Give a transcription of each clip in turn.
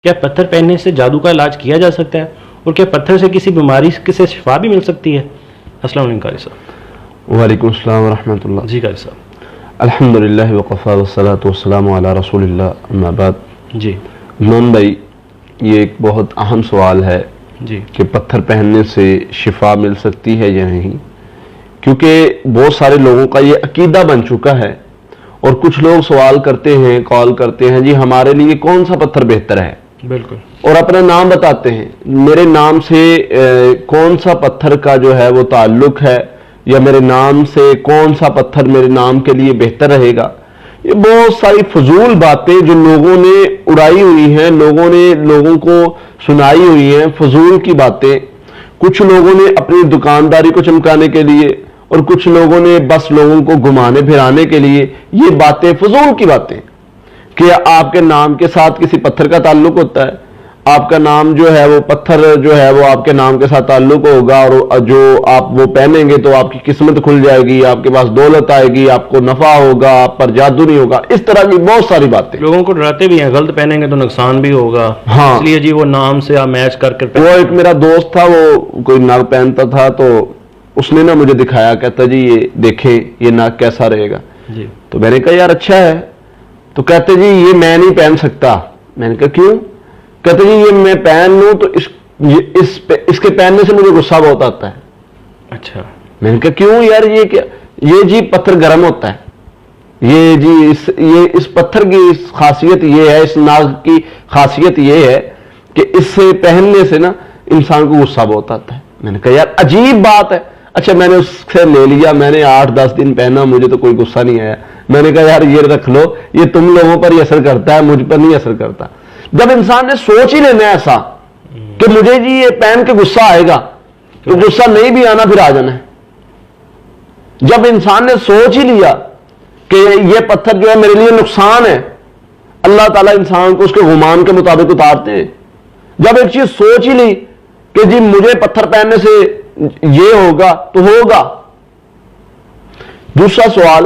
کیا پتھر پہننے سے جادو کا علاج کیا جا سکتا ہے؟ اور کیا پتھر سے کسی بیماری سے شفا بھی مل سکتی ہے؟ السلام علیکم قاری صاحب۔ وعلیکم السلام ورحمۃ اللہ۔ جی قاری صاحب۔ الحمدللہ وقفا والصلاۃ والسلام علی رسول اللہ، اما بعد۔ جی امام بھائی، یہ ایک بہت اہم سوال ہے جی کہ پتھر پہننے سے شفا مل سکتی ہے یا نہیں، کیونکہ بہت سارے لوگوں کا یہ عقیدہ بن چکا ہے، اور کچھ لوگ سوال کرتے ہیں، کال کرتے ہیں، جی ہمارے لیے کون سا پتھر بہتر ہے، بالکل، اور اور اپنا نام بتاتے ہیں، میرے نام سے کون سا پتھر کا جو ہے وہ تعلق ہے، یا میرے نام سے کون سا پتھر میرے نام کے لیے بہتر رہے گا۔ یہ بہت ساری فضول باتیں جو لوگوں نے اڑائی ہوئی ہیں، لوگوں نے لوگوں کو سنائی ہوئی ہیں، فضول کی باتیں۔ کچھ لوگوں نے اپنی دکانداری کو چمکانے کے لیے، اور کچھ لوگوں نے بس لوگوں کو گھمانے پھرانے کے لیے یہ باتیں، فضول کی باتیں، کہ آپ کے نام کے ساتھ کسی پتھر کا تعلق ہوتا ہے، آپ کا نام جو ہے وہ پتھر جو ہے وہ آپ کے نام کے ساتھ تعلق ہوگا، اور جو آپ وہ پہنیں گے تو آپ کی قسمت کھل جائے گی، آپ کے پاس دولت آئے گی، آپ کو نفع ہوگا، آپ پر جادو نہیں ہوگا، اس طرح کی بہت ساری باتیں۔ لوگوں کو ڈراتے بھی ہیں، غلط پہنیں گے تو نقصان بھی ہوگا، ہاں، اس لیے جی وہ نام سے آپ میچ کر کے وہ ایک میرا دوست تھا، وہ کوئی ناگ پہنتا تھا، تو اس نے نا مجھے دکھایا، کہتا جی یہ دیکھیں یہ ناگ کیسا رہے گا۔ جی تو میں نے کہا یار اچھا ہے، تو کہتے جی یہ میں نہیں پہن سکتا۔ میں نے کہا کیوں؟ کہتے جی یہ میں پہن لوں تو اس کے پہننے سے مجھے غصہ بہت آتا ہے۔ اچھا، میں نے کہا کیوں یار؟ یہ کیا؟ یہ جی پتھر گرم ہوتا ہے، یہ جی اس پتھر کی خاصیت یہ ہے، اس ناگ کی خاصیت یہ ہے کہ اس سے پہننے سے نا انسان کو غصہ بہت آتا ہے۔ میں نے کہا یار عجیب بات ہے۔ اچھا، میں نے اس سے لے لیا، میں نے 8-10 دن پہنا، مجھے تو کوئی غصہ نہیں آیا۔ میں نے کہا یار یہ رکھ لو، یہ تم لوگوں پر ہی اثر کرتا ہے، مجھ پر نہیں اثر کرتا۔ جب انسان نے سوچ ہی لینا ایسا کہ مجھے جی یہ پہن کے غصہ آئے گا، تو غصہ نہیں بھی آنا پھر آ جانا ہے۔ جب انسان نے سوچ ہی لیا کہ یہ پتھر جو ہے میرے لیے نقصان ہے، اللہ تعالیٰ انسان کو اس کے گمان کے مطابق اتارتے ہیں۔ جب ایک چیز سوچ ہی لی کہ جی مجھے پتھر پہننے سے یہ ہوگا تو ہوگا۔ دوسرا سوال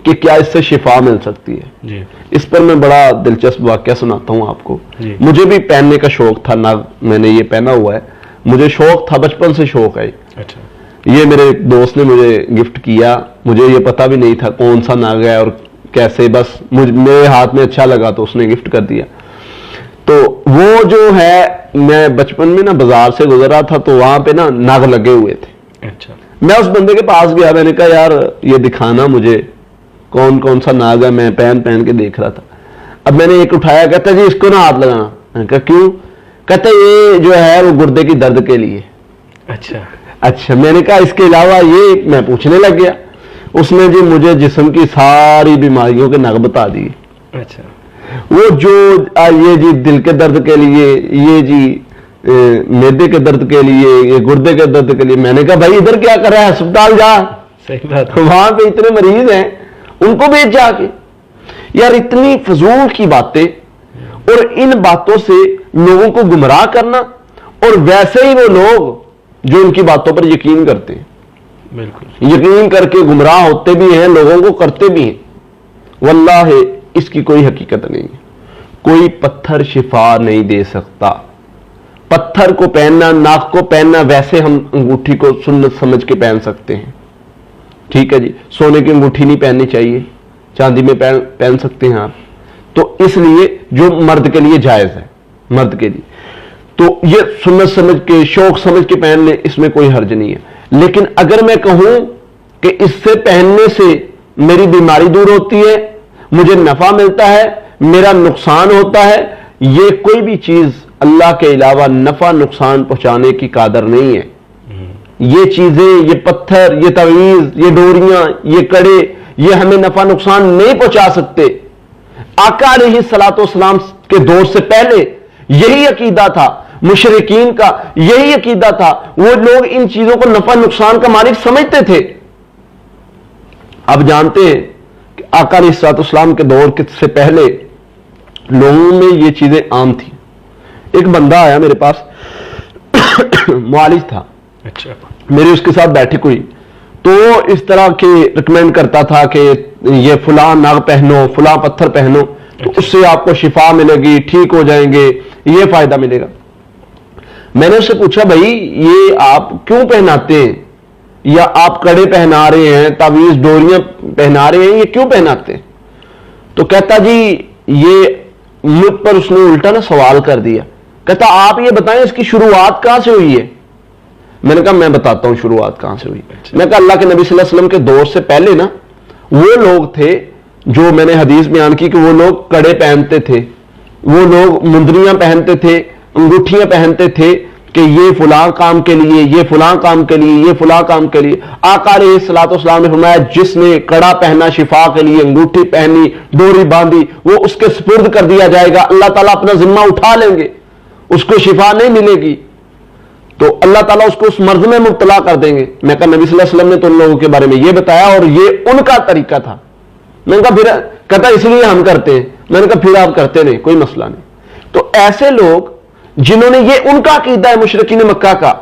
کہ کیا اس سے شفا مل سکتی ہے؟ جی اس پر میں بڑا دلچسپ واقعہ سناتا ہوں آپ کو۔ جی مجھے بھی پہننے کا شوق تھا، ناگ میں نے یہ پہنا ہوا ہے، مجھے شوق تھا، بچپن سے شوق ہے۔ اچھا، یہ میرے ایک دوست نے مجھے گفٹ کیا، مجھے یہ پتا بھی نہیں تھا کون سا ناگ ہے اور کیسے، بس میرے ہاتھ میں اچھا لگا تو اس نے گفٹ کر دیا۔ تو وہ جو ہے، میں بچپن میں نا بازار سے گزرا تھا تو وہاں پہ نا ناگ لگے ہوئے تھے۔ اچھا، میں اس بندے کے پاس گیا، میں نے کہا یار یہ دکھانا مجھے کون سا ناگ ہے، میں پہن کے دیکھ رہا تھا۔ اب میں نے ایک اٹھایا، کہتا جی اس کو نہ ہاتھ لگانا۔ میں نے کہا کیوں؟ کہتا یہ جو ہے وہ گردے کی درد کے لیے۔ اچھا، اچھا، میں نے کہا اس کے علاوہ یہ؟ میں پوچھنے لگ گیا۔ اس نے جی مجھے جسم کی ساری بیماریوں کے نگ بتا دیے۔ اچھا، وہ جو یہ جی دل کے درد کے لیے، یہ جی معدے کے درد کے لیے، یہ گردے کے درد کے لیے۔ میں نے کہا بھائی ادھر کیا کر رہا ہے، ہسپتال جا، صحیح بات ہے، وہاں پہ اتنے مریض ہیں، ان کو بھیج جا کے۔ یار اتنی فضول کی باتیں، اور ان باتوں سے لوگوں کو گمراہ کرنا، اور ویسے ہی وہ لوگ جو ان کی باتوں پر یقین کرتے ہیں، بالکل، یقین کر کے گمراہ ہوتے بھی ہیں، لوگوں کو کرتے بھی ہیں۔ واللہ اس کی کوئی حقیقت نہیں ہے۔ کوئی پتھر شفا نہیں دے سکتا۔ پتھر کو پہننا، ناک کو پہننا، ویسے ہم انگوٹھی کو سنت سمجھ کے پہن سکتے ہیں، ٹھیک ہے جی، سونے کی انگوٹھی نہیں پہننی چاہیے، چاندی میں پہن سکتے ہیں آپ، تو اس لیے جو مرد کے لیے جائز ہے، مرد کے لیے تو یہ سنت سمجھ کے، شوق سمجھ کے پہن لیں، اس میں کوئی حرج نہیں ہے۔ لیکن اگر میں کہوں کہ اس سے پہننے سے میری بیماری دور ہوتی ہے، مجھے نفع ملتا ہے، میرا نقصان ہوتا ہے، یہ کوئی بھی چیز اللہ کے علاوہ نفع نقصان پہنچانے کی قادر نہیں ہے۔ یہ چیزیں، یہ پتھر، یہ تعویذ، یہ ڈوریاں، یہ کڑے، یہ ہمیں نفع نقصان نہیں پہنچا سکتے۔ آقا علیہ الصلوۃ والسلام کے دور سے پہلے یہی عقیدہ تھا، مشرکین کا یہی عقیدہ تھا، وہ لوگ ان چیزوں کو نفع نقصان کا مالک سمجھتے تھے۔ اب جانتے ہیں کہ آقا علیہ الصلوۃ والسلام کے دور سے پہلے لوگوں میں یہ چیزیں عام تھیں۔ ایک بندہ آیا میرے پاس، معالج تھا، اچھا، میری اس کے ساتھ بیٹھک ہوئی، تو اس طرح کے ریکمینڈ کرتا تھا کہ یہ فلاں ناگ پہنو، فلاں پتھر پہنو۔ تو اس سے آپ کو شفا ملے گی, ٹھیک ہو جائیں گے, یہ فائدہ ملے گا. میں نے اس سے پوچھا بھائی یہ آپ کیوں پہناتے ہیں, یا آپ کڑے پہنا رہے ہیں, تعویذ ڈوریاں پہنا رہے ہیں, یہ کیوں پہناتے ہیں؟ تو کہتا جی یہ مجھ پر اس نے الٹا نا سوال کر دیا. کہتا آپ یہ بتائیں اس کی شروعات کہاں سے ہوئی ہے؟ میں نے کہا میں بتاتا ہوں شروعات کہاں سے ہوئی. میں نے کہا اللہ کے نبی صلی اللہ علیہ وسلم کے دور سے پہلے نا وہ لوگ تھے جو میں نے حدیث بیان کی کہ وہ لوگ کڑے پہنتے تھے, وہ لوگ مندریاں پہنتے تھے, انگوٹھیاں پہنتے تھے کہ یہ فلاں کام کے لیے, یہ فلاں کام کے لیے, یہ فلاں کام کے لیے. آقا علیہ الصلوۃ والسلام نے فرمایا جس نے کڑا پہنا شفا کے لیے, انگوٹھی پہنی, ڈوری باندھی, وہ اس کے سپرد کر دیا جائے گا, اللہ تعالیٰ اپنا ذمہ اٹھا لیں گے, اس کو شفا نہیں ملے گی, تو اللہ تعالیٰ اس کو اس مرض میں مبتلا کر دیں گے. میں کہا نبی صلی اللہ علیہ وسلم نے تو ان لوگوں کے بارے میں یہ بتایا اور یہ ان کا طریقہ تھا. میں نے کہا پھر, کہتا اس لیے ہم کرتے ہیں. میں نے کہا پھر آپ کرتے نہیں, کوئی مسئلہ نہیں. تو ایسے لوگ جنہوں نے, یہ ان کا عقیدہ ہے مشرکین مکہ کا,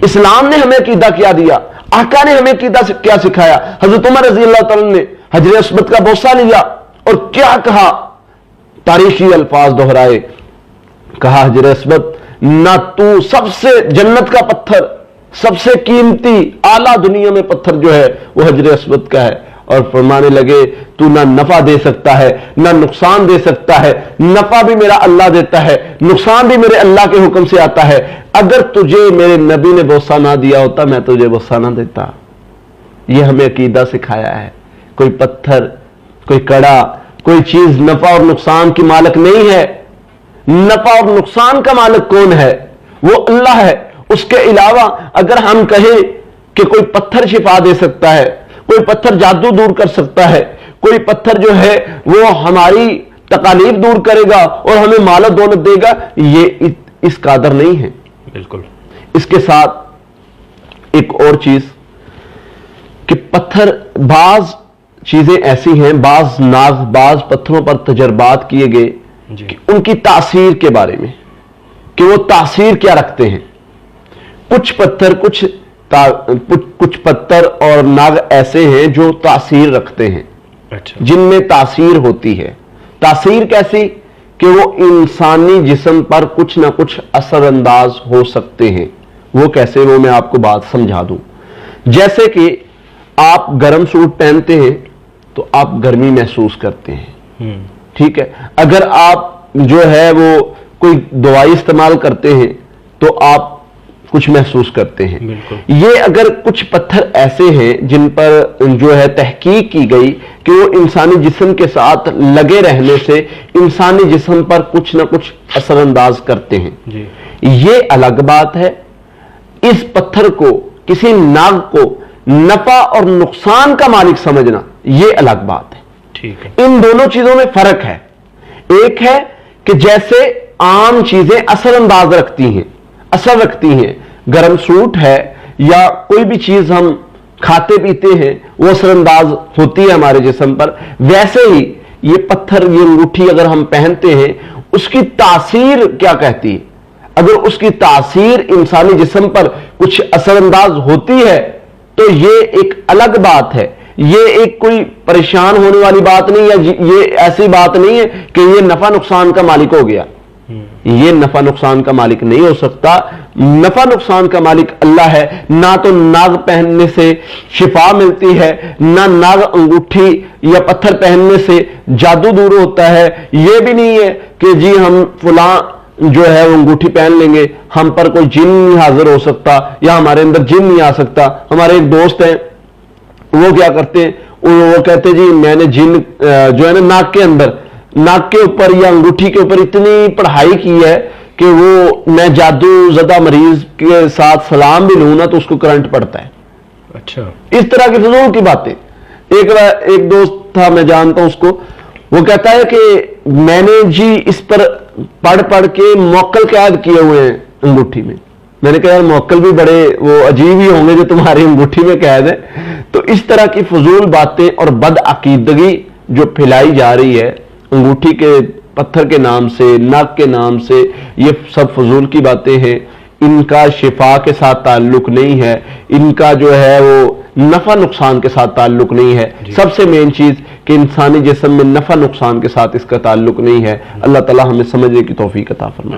اسلام نے ہمیں عقیدہ کیا دیا, آقا نے ہمیں عقیدہ کیا سکھایا. حضرت عمر رضی اللہ تعالیٰ نے حجر اسود کا بوسہ لیا اور کیا کہا, تاریخی الفاظ دہرائے, کہا حجر اسود نہ تو سب سے جنت کا پتھر, سب سے قیمتی اعلیٰ دنیا میں پتھر جو ہے وہ حجر اسود کا ہے, اور فرمانے لگے تو نہ نفع دے سکتا ہے نہ نقصان دے سکتا ہے, نفع بھی میرا اللہ دیتا ہے, نقصان بھی میرے اللہ کے حکم سے آتا ہے, اگر تجھے میرے نبی نے بوسہ نہ دیا ہوتا میں تجھے بوسہ نہ دیتا. یہ ہمیں عقیدہ سکھایا ہے. کوئی پتھر, کوئی کڑا, کوئی چیز نفع اور نقصان کی مالک نہیں ہے. نفع اور نقصان کا مالک کون ہے؟ وہ اللہ ہے. اس کے علاوہ اگر ہم کہیں کہ کوئی پتھر شفا دے سکتا ہے, کوئی پتھر جادو دور کر سکتا ہے, کوئی پتھر جو ہے وہ ہماری تکالیف دور کرے گا اور ہمیں مال و دولت دے گا, یہ اس قادر نہیں ہے. بالکل. اس کے ساتھ ایک اور چیز کہ پتھر, بعض چیزیں ایسی ہیں, بعض ناگ, بعض پتھروں پر تجربات کیے گئے کہ ان کی تاثیر کے بارے میں کہ وہ تاثیر کیا رکھتے ہیں. کچھ پتھر اور ناگ ایسے ہیں جو تاثیر رکھتے ہیں, جن میں تاثیر ہوتی ہے. تاثیر کیسی کہ وہ انسانی جسم پر کچھ نہ کچھ اثر انداز ہو سکتے ہیں. وہ کیسے, وہ میں آپ کو بات سمجھا دوں. جیسے کہ آپ گرم سوٹ پہنتے ہیں تو آپ گرمی محسوس کرتے ہیں, ٹھیک ہے. اگر آپ جو ہے وہ کوئی دوائی استعمال کرتے ہیں تو آپ کچھ محسوس کرتے ہیں. یہ اگر کچھ پتھر ایسے ہیں جن پر جو ہے تحقیق کی گئی کہ وہ انسانی جسم کے ساتھ لگے رہنے سے انسانی جسم پر کچھ نہ کچھ اثر انداز کرتے ہیں, یہ الگ بات ہے. اس پتھر کو, کسی ناگ کو نفع اور نقصان کا مالک سمجھنا یہ الگ بات ہے. ٹھیک ہے. ان دونوں چیزوں میں فرق ہے. ایک ہے کہ جیسے عام چیزیں اثر انداز رکھتی ہیں, اثر رکھتی ہیں, گرم سوٹ ہے یا کوئی بھی چیز ہم کھاتے پیتے ہیں وہ اثر انداز ہوتی ہے ہمارے جسم پر, ویسے ہی یہ پتھر, یہ انگوٹھی اگر ہم پہنتے ہیں اس کی تاثیر کیا کہتی ہے. اگر اس کی تاثیر انسانی جسم پر کچھ اثر انداز ہوتی ہے تو یہ ایک الگ بات ہے. یہ ایک کوئی پریشان ہونے والی بات نہیں ہے, یہ ایسی بات نہیں ہے کہ یہ نفع نقصان کا مالک ہو گیا. یہ نفع نقصان کا مالک نہیں ہو سکتا. نفع نقصان کا مالک اللہ ہے. نہ تو ناگ پہننے سے شفا ملتی ہے, نہ ناگ انگوٹھی یا پتھر پہننے سے جادو دور ہوتا ہے. یہ بھی نہیں ہے کہ جی ہم فلاں جو ہے وہ انگوٹھی پہن لیں گے ہم پر کوئی جن نہیں حاضر ہو سکتا یا ہمارے اندر جن نہیں آ سکتا. ہمارے ایک دوست ہیں, وہ کیا کرتے ہیں, وہ کہتے جی میں نے جن جو ہے نا ناک کے اندر, ناک کے اوپر یا انگوٹھی کے اوپر اتنی پڑھائی کی ہے کہ وہ میں جادو زدہ مریض کے ساتھ سلام بھی لوں نا تو اس کو کرنٹ پڑتا ہے. اچھا. اس طرح کی فضول کی باتیں. ایک دوست تھا, میں جانتا ہوں اس کو, وہ کہتا ہے کہ میں نے جی اس پر پڑھ کے موکل قید کیے ہوئے ہیں انگوٹھی میں. میں نے کہا یار موکل بھی بڑے وہ عجیب ہی ہوں گے جو تمہاری انگوٹھی میں قید ہے. تو اس طرح کی فضول باتیں اور بد عقیدگی جو پھیلائی جا رہی ہے انگوٹھی کے پتھر کے نام سے, ناک کے نام سے, یہ سب فضول کی باتیں ہیں. ان کا شفا کے ساتھ تعلق نہیں ہے، ان کا جو ہے وہ نفع نقصان کے ساتھ تعلق نہیں ہے. سب سے مین چیز کہ انسانی جسم میں نفع نقصان کے ساتھ اس کا تعلق نہیں ہے. اللہ تعالی ہمیں سمجھنے کی توفیق عطا فرمائے.